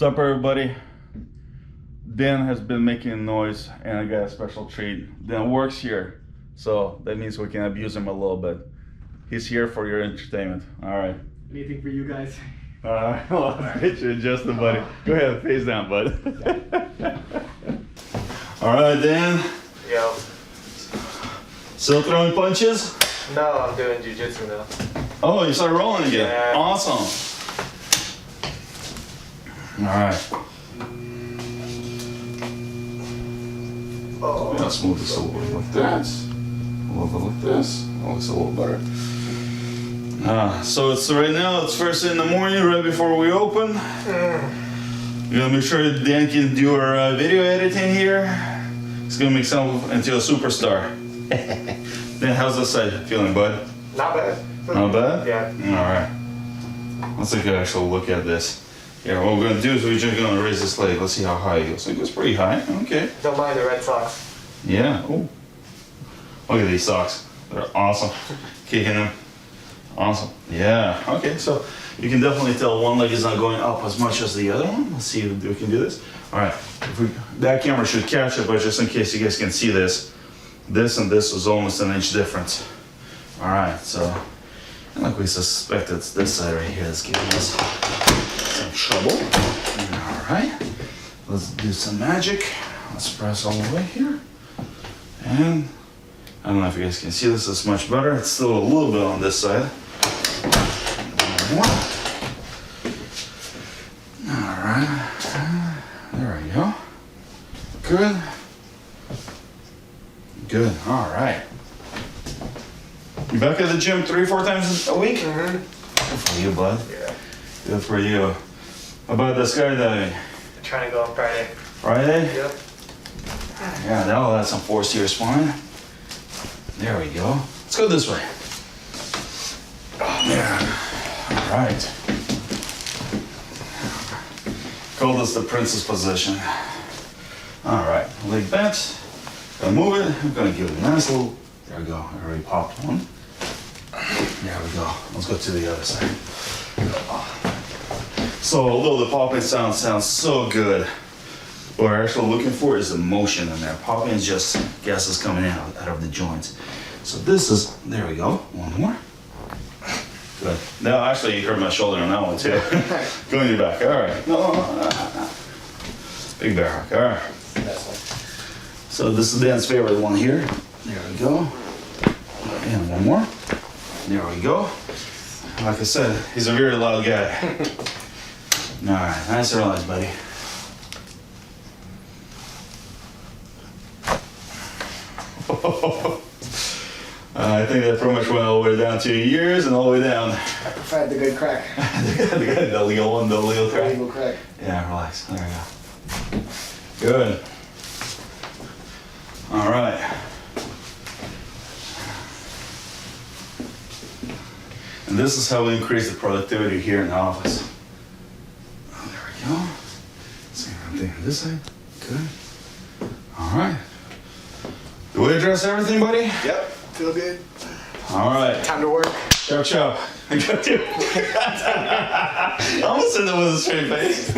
What's up, everybody? Dan has been making noise and I got a special treat. Dan works here, so that means we can abuse him a little bit. He's here for your entertainment. All right. Anything for you guys? All right. Well, I'll get you adjusted, buddy. Go ahead, face down, bud. All right, Dan. Yo. Still throwing punches? No, I'm doing jiu-jitsu now. Oh, you started rolling again. Yeah. Awesome. All right. Oh. Let's move this a little bit like that. A little bit like this. Oh, it's a little better. So it's right now, it's first in the morning, right before we open. We're gonna make sure Dan can do our video editing here. He's gonna make himself into a superstar. Dan, how's this side feeling, bud? Not bad. Not bad? Yeah. All right. Let's take an actual look at this. Yeah, what we're gonna do is we're just gonna raise this leg. Let's see how high it goes. It goes pretty high. Okay. Don't mind the Red Sox. Yeah. Oh. Look at these socks. They're awesome. Kicking them. Awesome. Yeah. Okay. So you can definitely tell one leg is not going up as much as the other one. Let's see if we can do this. All right. That camera should catch it, but just in case you guys can see this, this and this is almost an inch difference. All right. So, like we suspected, it's this side right here that's giving us some trouble. All right. Let's do some magic. Let's press all the way here. And I don't know if you guys can see this. It's much better. It's still a little bit on this side. More. All right. There we go. Good. Good. All right. You back at the gym 3-4 times a week? Mm-hmm. Good for you, bud. Yeah. Good for you. How about the skydiving? Trying to go on Friday. Friday? Yep. Yeah, that'll add some force to your spine. There we go. Let's go this way. Oh, man. All right. Call this the princess position. All right, leg bent. Gonna move it. I'm gonna give it a nice little. There we go. I already popped one. There we go. Let's go to the other side. So although the popping sound sounds so good, what we're actually looking for is the motion in there. Popping is just gases coming out of the joints. So this is, there we go. One more. Good. Now actually you hurt my shoulder on that one too. Go in your back. All right. No. Big barrack. All right. That's one. So this is Dan's favorite one here. There we go. And one more. There we go. Like I said, he's a very loud guy. All right, nice and relaxed, buddy. I think that pretty much went all the way down to your ears and all the way down. I prefer the good crack. The legal one, the legal The crack. legal crack. Yeah, relax. There we go. Good. All right. And this is how we increase the productivity here in the office. Oh, there we go. Same thing on this side. Good. All right. Do we address everything, buddy? Yep. Feel good. All right. Time to work. Ciao, ciao. I got you. I almost said that with a straight face.